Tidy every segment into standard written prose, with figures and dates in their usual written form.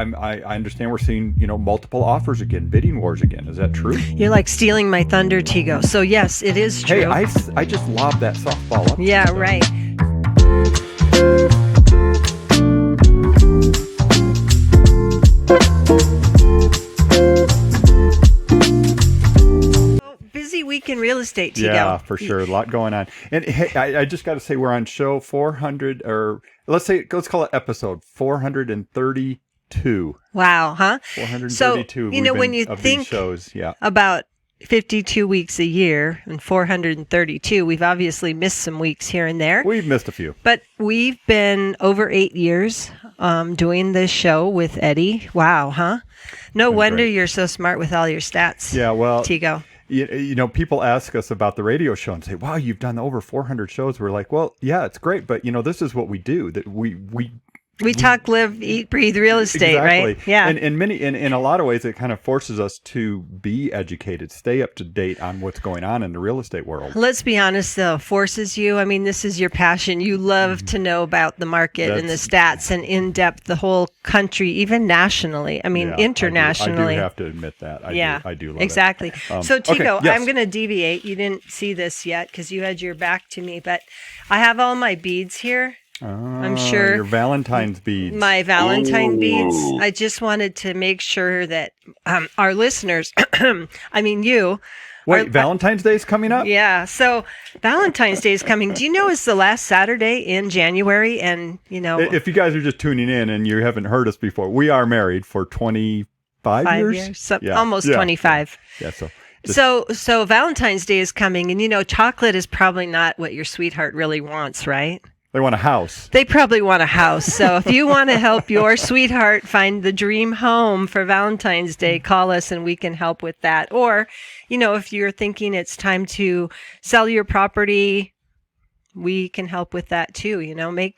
I understand we're seeing, multiple offers again, bidding wars again. Is that true? You're like stealing my thunder, Tego. So yes, it is true. Hey, I just lobbed that softball up. Yeah, right. Busy week in real estate, Tego. Yeah, for sure. A lot going on. And hey, I just got to say, we're on show 400, or let's call it episode 432. Wow, huh? 432. So, when you think shows, about 52 weeks a year and 432, we've obviously missed some weeks here and there. We've missed a few. But we've been over 8 years doing this show with Eddie. Wow, huh? No wonder you're so smart with all your stats. Yeah, well, Tego. People ask us about the radio show and say, wow, you've done over 400 shows. We're like, well, yeah, it's great. But, this is what we do. That we talk, live, eat, breathe real estate, exactly. Right? Yeah. And in a lot of ways, it kind of forces us to be educated, stay up to date on what's going on in the real estate world. Let's be honest, though, forces you. I mean, this is your passion. You love to know about the market and the stats and in depth, the whole country, even nationally. I mean, internationally. I do have to admit that. I do love exactly. it. So, Tego, okay, yes. I'm going to deviate. You didn't see this yet because you had your back to me, but I have all my beads here. I'm sure your Valentine's beads. My Valentine beads. I just wanted to make sure that our listeners, I mean you. Wait, Valentine's Day is coming up? Yeah. So Valentine's Day is coming. Do you know it's the last Saturday in January? And, if you guys are just tuning in and you haven't heard us before, we are married for 25 years? So, almost 25. Yeah. So Valentine's Day is coming, and chocolate is probably not what your sweetheart really wants, right? They want a house. They probably want a house. So if you want to help your sweetheart find the dream home for Valentine's Day, call us and we can help with that. Or, if you're thinking it's time to sell your property, we can help with that too.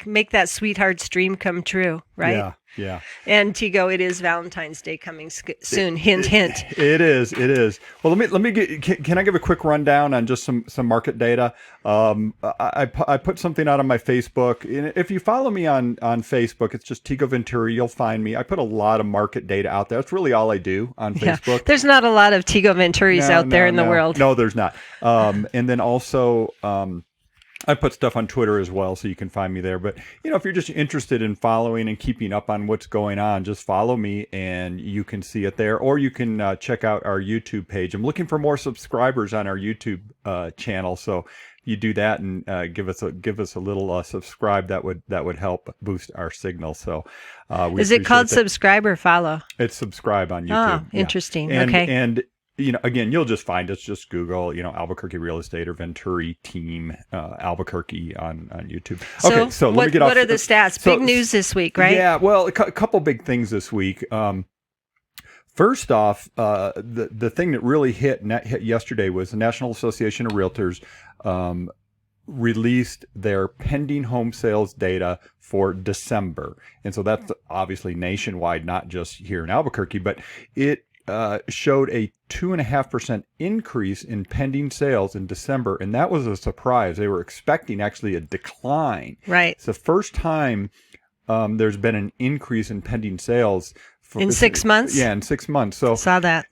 Make that sweetheart's dream come true, right? Yeah. And Tego, it is Valentine's Day coming soon. Hint, hint. It is. Well, let me can I give a quick rundown on just some market data? I put something out on my Facebook. If you follow me on Facebook, it's just Tego Venturi. You'll find me. I put a lot of market data out there. That's really all I do on Facebook. There's not a lot of Tego Venturis out there in the world. No, there's not. And then also, I put stuff on Twitter as well, so you can find me there. But, if you're just interested in following and keeping up on what's going on, just follow me and you can see it there. Or you can check out our YouTube page. I'm looking for more subscribers on our YouTube channel. So you do that and give us a little subscribe. That would help boost our signal. So is it called subscribe or follow? It's subscribe on YouTube. Oh, interesting. Okay. And again, you'll just find us. Just Google, Albuquerque Real Estate or Venturi Team Albuquerque on YouTube. Okay, so let me get off. What are the stats? Big news this week, right? Yeah, well, a couple big things this week. First off, the thing that really hit yesterday was the National Association of Realtors released their pending home sales data for December, and so that's obviously nationwide, not just here in Albuquerque, but it showed a 2.5% increase in pending sales in December, and that was a surprise. They were expecting actually a decline. Right. It's the first time there's been an increase in pending sales in 6 months. Yeah, in 6 months. So saw that.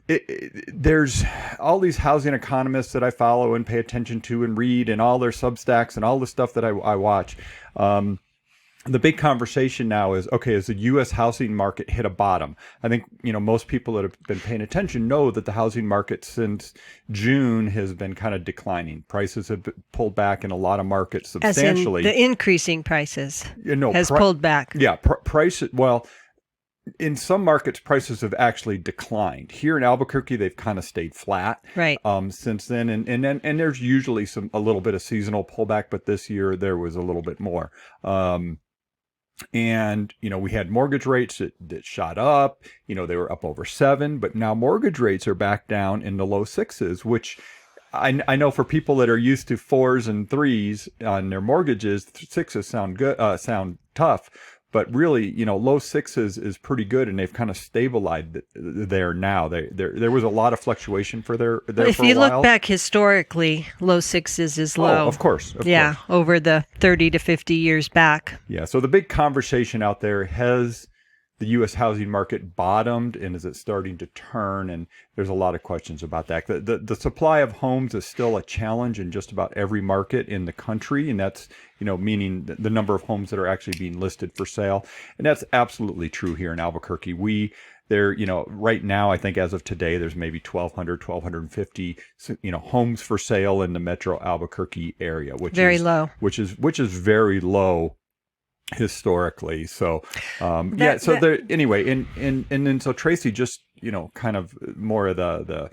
There's all these housing economists that I follow and pay attention to and read, and all their Substacks and all the stuff that I watch. The big conversation now is, okay, has the U.S. housing market hit a bottom? I think, most people that have been paying attention know that the housing market since June has been kind of declining. Prices have pulled back in a lot of markets substantially. As in the increasing prices has pulled back. Yeah, well, in some markets, prices have actually declined. Here in Albuquerque, they've kind of stayed flat. Right. Since then, and there's usually a little bit of seasonal pullback, but this year there was a little bit more. And, we had mortgage rates that shot up, they were up over 7, but now mortgage rates are back down in the low 6s, which I know for people that are used to 4s and 3s on their mortgages, 6s sound good, sound tough. But really, low 6s is pretty good, and they've kind of stabilized there now. There was a lot of fluctuation for there for a while. If you look back historically, low 6s is low. Oh, of course. Over the 30 to 50 years back. Yeah, so the big conversation out there, has the U.S. housing market bottomed, and is it starting to turn? And there's a lot of questions about that. The supply of homes is still a challenge in just about every market in the country, and that's, meaning the number of homes that are actually being listed for sale. And that's absolutely true here in Albuquerque. Right now, I think as of today, there's maybe 1,250, homes for sale in the metro Albuquerque area, which Very is low. which is very low historically. So, anyway, and then so Tracy, just, kind of more of the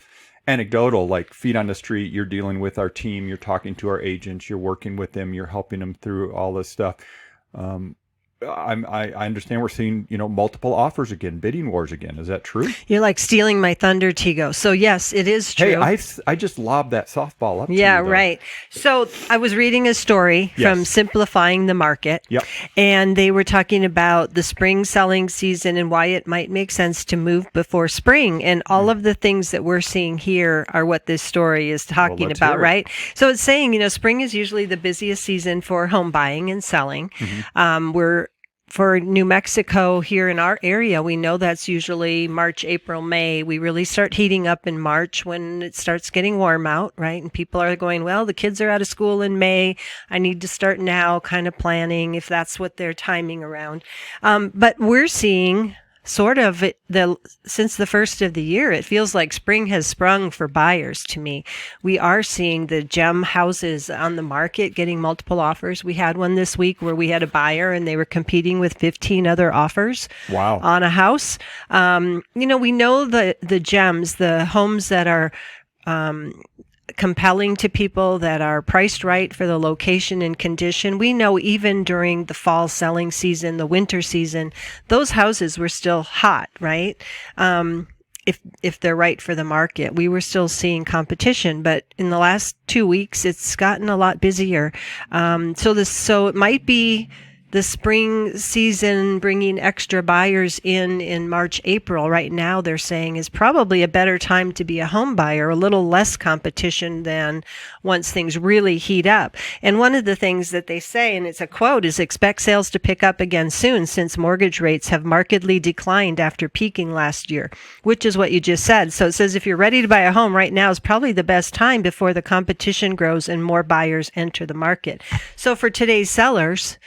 anecdotal, like feet on the street, you're dealing with our team, you're talking to our agents, you're working with them, you're helping them through all this stuff. I understand we're seeing, multiple offers again, bidding wars again. Is that true? You're like stealing my thunder, Tego. So yes, it is true. Hey, I just lobbed that softball up to you, Yeah, though. right. So I was reading a story from Simplifying the Market. Yep. And they were talking about the spring selling season and why it might make sense to move before spring. And all of the things that we're seeing here are what this story is talking let's about, hear it. right? So it's saying, spring is usually the busiest season for home buying and selling. For New Mexico here in our area, we know that's usually March, April, May. We really start heating up in March when it starts getting warm out, right? And people are going, well, the kids are out of school in May. I need to start now, kind of planning if that's what they're timing around. But we're seeing sort of since the first of the year, it feels like spring has sprung for buyers to me. We are seeing the gem houses on the market getting multiple offers. We had one this week where we had a buyer and they were competing with 15 other offers on a house. We know the gems, the homes that are compelling to people, that are priced right for the location and condition. We know even during the fall selling season, the winter season, those houses were still hot, right? If they're right for the market. We were still seeing competition, but in the last 2 weeks, it's gotten a lot busier. So it might be the spring season bringing extra buyers in March, April. Right now, they're saying is probably a better time to be a home buyer, a little less competition than once things really heat up. And one of the things that they say, and it's a quote, is expect sales to pick up again soon since mortgage rates have markedly declined after peaking last year, which is what you just said. So it says if you're ready to buy a home right now is probably the best time before the competition grows and more buyers enter the market. So for today's sellers,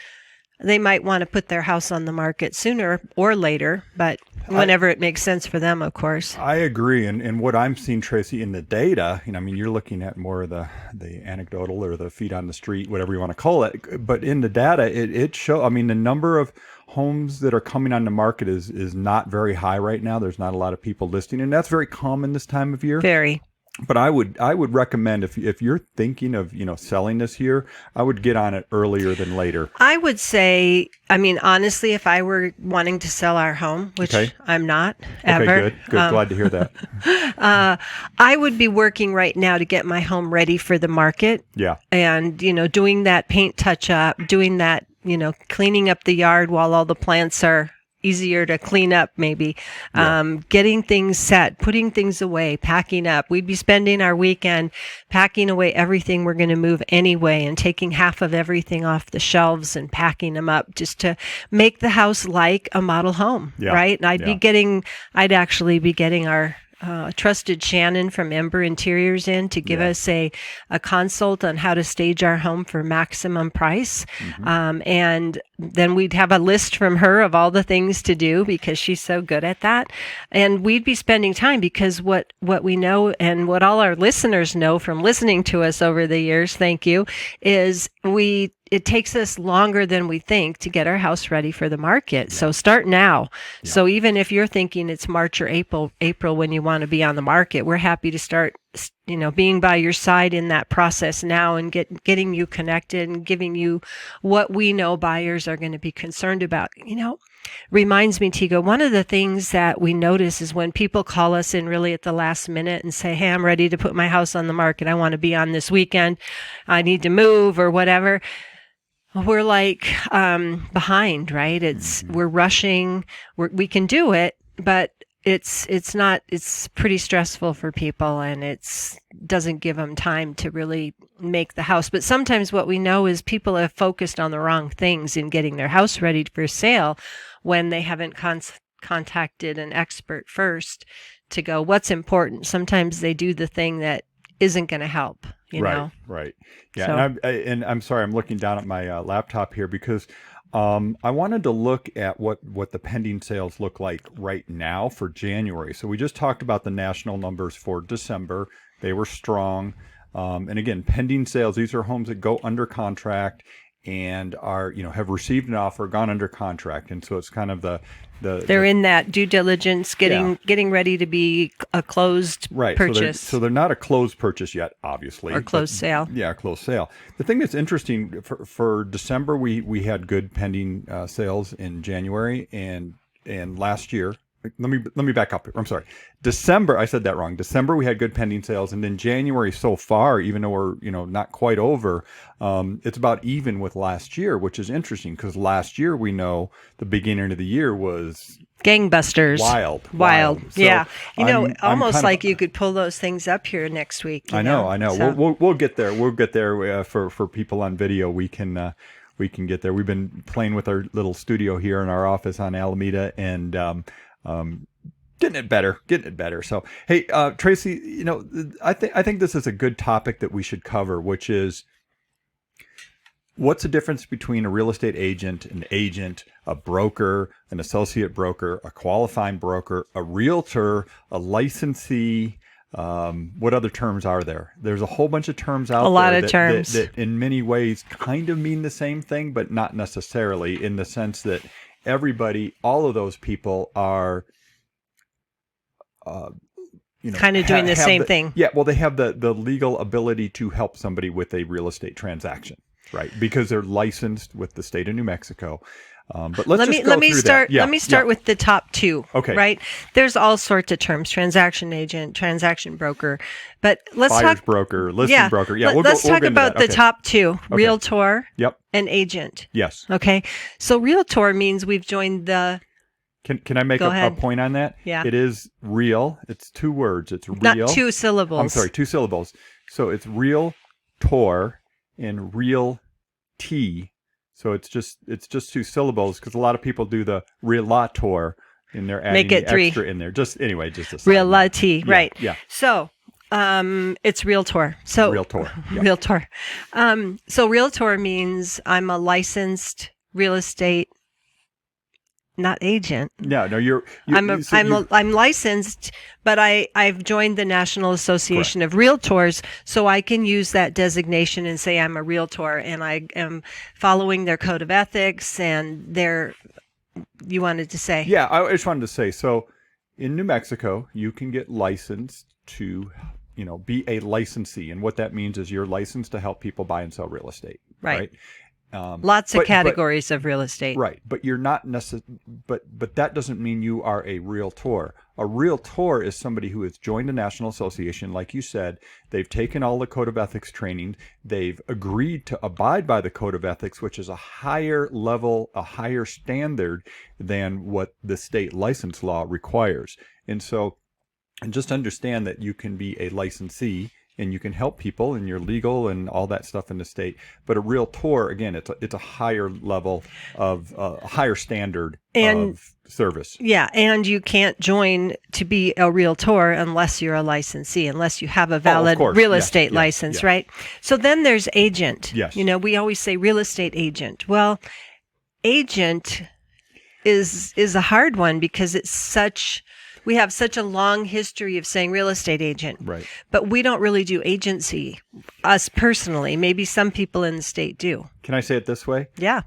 they might want to put their house on the market sooner or later, but whenever it makes sense for them, of course. I agree. And what I'm seeing, Tracy, in the data, you're looking at more of the anecdotal or the feet on the street, whatever you want to call it. But in the data, it shows, the number of homes that are coming on the market is not very high right now. There's not a lot of people listing, and that's very common this time of year. Very. But I would recommend if you're thinking of, selling this year, I would get on it earlier than later. I would say, honestly, if I were wanting to sell our home, which I'm not ever. Okay, good. Glad to hear that. I would be working right now to get my home ready for the market. Yeah. And, doing that paint touch up, doing that, cleaning up the yard while all the plants are easier to clean up, maybe. Getting things set, putting things away, packing up. We'd be spending our weekend packing away everything we're going to move anyway and taking half of everything off the shelves and packing them up just to make the house like a model home, right? And I'd actually be getting our trusted Shannon from Ember Interiors in to give us a consult on how to stage our home for maximum price. And then we'd have a list from her of all the things to do because she's so good at that. And we'd be spending time because what we know and what all our listeners know from listening to us over the years, thank you, is it takes us longer than we think to get our house ready for the market. So start now. So even if you're thinking it's March or April when you want to be on the market, we're happy to start, being by your side in that process now and getting you connected and giving you what we know buyers are going to be concerned about. Reminds me, Tego, one of the things that we notice is when people call us in really at the last minute and say, hey, I'm ready to put my house on the market. I want to be on this weekend. I need to move or whatever. We're like behind, right? We're rushing. We can do it, but it's pretty stressful for people, and it doesn't give them time to really make the house. But sometimes what we know is people have focused on the wrong things in getting their house ready for sale when they haven't contacted an expert first to go, what's important? Sometimes they do the thing that isn't going to help, you know? Right. Yeah. So- And I'm sorry, I'm looking down at my laptop here because I wanted to look at what the pending sales look like right now for January. So we just talked about the national numbers for December. They were strong. And again, pending sales, these are homes that go under contract and are, have received an offer, gone under contract. And so it's kind of they're in that due diligence, getting ready to be a closed purchase. So they're not a closed purchase yet, obviously. Or closed sale. Yeah, closed sale. The thing that's interesting for December, we had good pending sales in January and last year. Let me back up here. I'm sorry. December, I said that wrong. December we had good pending sales, and then January so far, even though we're not quite over, it's about even with last year, which is interesting because last year we know the beginning of the year was gangbusters, wild. So yeah, I'm almost kind like you could pull those things up here next week. I know. So. We'll get there. We'll get there for people on video. We can get there. We've been playing with our little studio here in our office on Alameda and. Getting it better. So, hey, Tracy, I think this is a good topic that we should cover, which is what's the difference between a real estate agent, an agent, a broker, an associate broker, a qualifying broker, a realtor, a licensee. What other terms are there? There's a whole bunch of terms out there. A lot of terms that in many ways kind of mean the same thing, but not necessarily in the sense that all of those people are, kind of doing the same thing. Yeah, well, they have the legal ability to help somebody with a real estate transaction, right? Because they're licensed with the state of New Mexico. But let me start with the top two. Okay. Right. There's all sorts of terms: transaction agent, transaction broker. But let's Buyer's talk broker, listing broker. Yeah, let's talk about the top two: Okay. realtor, Yep, and agent. yes. Okay. So realtor means we've joined the. Can I make a point on that? Yeah. It is real. It's two words. It's real. Not two syllables. I'm sorry, two syllables. So it's realtor and realty. So it's just two syllables because a lot of people do the realtor and they're adding Make it the three. Extra in there. Just a side Realty, note. right? Yeah. So, it's realtor. So Realtor. Yeah. realtor. So realtor means I'm a licensed real estate, not agent. No, I'm licensed, but I've joined the National Association of Realtors, so I can use that designation and say I'm a realtor, and I am following their code of ethics and their. You wanted to say? Yeah, I just wanted to say. So, in New Mexico, you can get licensed to, be a licensee, and what that means is you're licensed to help people buy and sell real estate. Right. Lots of categories of real estate. Right, but you're not but that doesn't mean you are a realtor. A realtor is somebody who has joined a national association, like you said. They've taken all the code of ethics training. They've agreed to abide by the code of ethics, which is a higher level, a higher standard than what the state license law requires. And just understand that you can be a licensee and you can help people and you're legal and all that stuff in the state. But a realtor, again, it's a higher level of a higher standard of service. Yeah, and you can't join to be a realtor unless you're a licensee, unless you have a valid real estate license, right? So then there's agent. Yes. We always say real estate agent. Well, agent is a hard one because we have such a long history of saying real estate agent. Right. But we don't really do agency, us personally. Maybe some people in the state do. Can I say it this way? Yeah.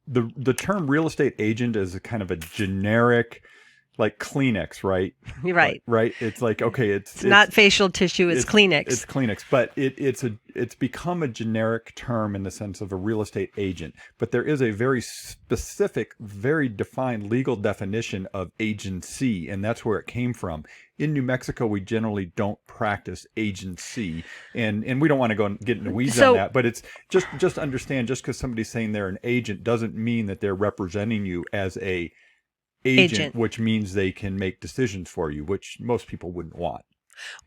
The term real estate agent is a kind of a generic, like Kleenex, right? Right. Right. It's like, okay, it's not facial tissue. It's Kleenex. It's Kleenex, but it's become a generic term in the sense of a real estate agent. But there is a very specific, very defined legal definition of agency, and that's where it came from. In New Mexico, we generally don't practice agency, and we don't want to go and get into weeds on that. But it's just understand, just because somebody's saying they're an agent doesn't mean that they're representing you as a agent, which means they can make decisions for you, which most people wouldn't want.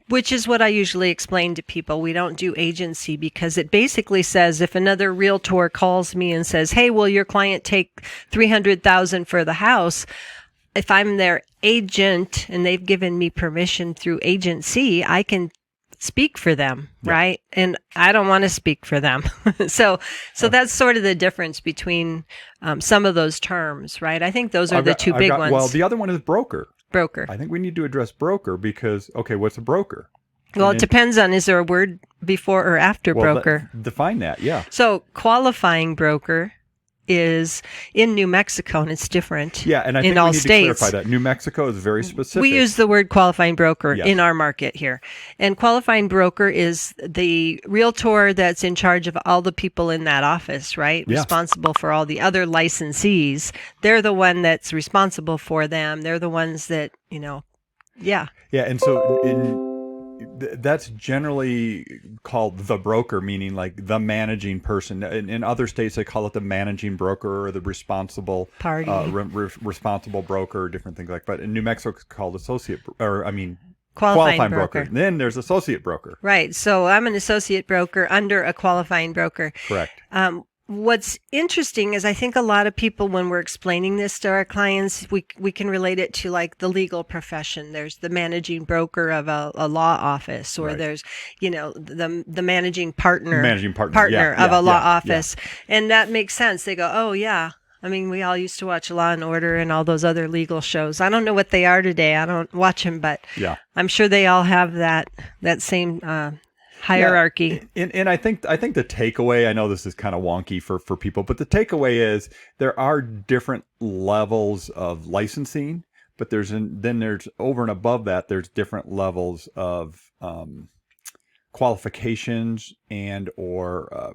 Which is what I usually explain to people. We don't do agency because it basically says if another realtor calls me and says, "Hey, will your client take $300,000 for the house?" if I'm their agent and they've given me permission through agency, I can speak for them, right? And I don't want to speak for them. So that's sort of the difference between some of those terms, right? I think those are the two big ones. Well, the other one is broker. Broker. I think we need to address broker because, okay, what's a broker? Well, it depends on, is there a word before or after broker? Define that, yeah. So qualifying broker is in New Mexico, and it's different. Yeah, and I think in all we need states. to clarify that. New Mexico is very specific. We use the word qualifying broker in our market here. And qualifying broker is the realtor that's in charge of all the people in that office, right? Yeah. Responsible for all the other licensees. They're the one that's responsible for them. They're the ones that, yeah. Yeah, and so that's generally called the broker, meaning like the managing person. In other states, they call it the managing broker or the responsible party, responsible broker, or different things like that. But in New Mexico, it's called qualifying broker. Then there's associate broker. Right. So I'm an associate broker under a qualifying broker. Correct. What's interesting is I think a lot of people, when we're explaining this to our clients, we can relate it to like the legal profession. There's the managing broker of a law office, or there's, the managing partner of a law office. And that makes sense. They go, oh yeah. I mean, we all used to watch Law and Order and all those other legal shows. I don't know what they are today. I don't watch them, but I'm sure they all have that same hierarchy. Yeah. And I think the takeaway, I know this is kind of wonky for people, but the takeaway is there are different levels of licensing, but there's over and above that, there's different levels of qualifications and or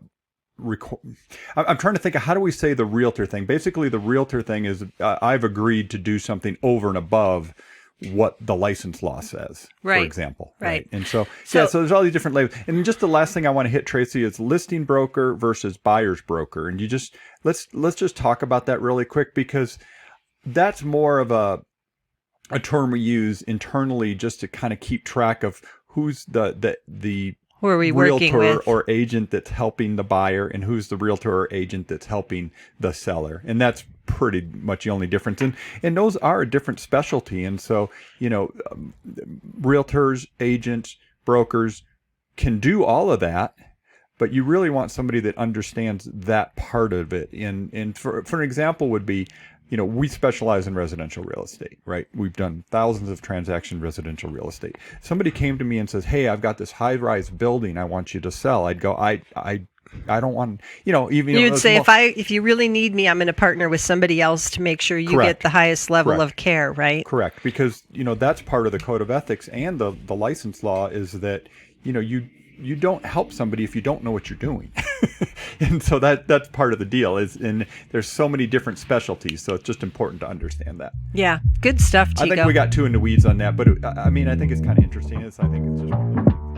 I'm trying to think of how do we say the realtor thing. Basically, the realtor thing is I've agreed to do something over and above what the license law says, for example. Right. And so there's all these different labels. And just the last thing I want to hit, Tracy, is listing broker versus buyer's broker. And let's just talk about that really quick, because that's more of a term we use internally just to kind of keep track of who's the who are we working realtor with? Or agent that's helping the buyer, and who's the realtor or agent that's helping the seller. And that's pretty much the only difference. And those are a different specialty. And so, realtors, agents, brokers can do all of that, but you really want somebody that understands that part of it. And for an example would be, we specialize in residential real estate, right? We've done thousands of transactions in residential real estate. Somebody came to me and says, hey, I've got this high-rise building I want you to sell. I'd go, I don't want, even. You'd say, if you really need me, I'm going to partner with somebody else to make sure you get the highest level of care, right? Correct. Because, that's part of the code of ethics and the license law is that, you don't help somebody if you don't know what you're doing. And so that's part of the deal and there's so many different specialties. So it's just important to understand that. Yeah. Good stuff, Tego. I think we got too in the weeds on that, but I think it's kind of interesting. I think it's just one of those things.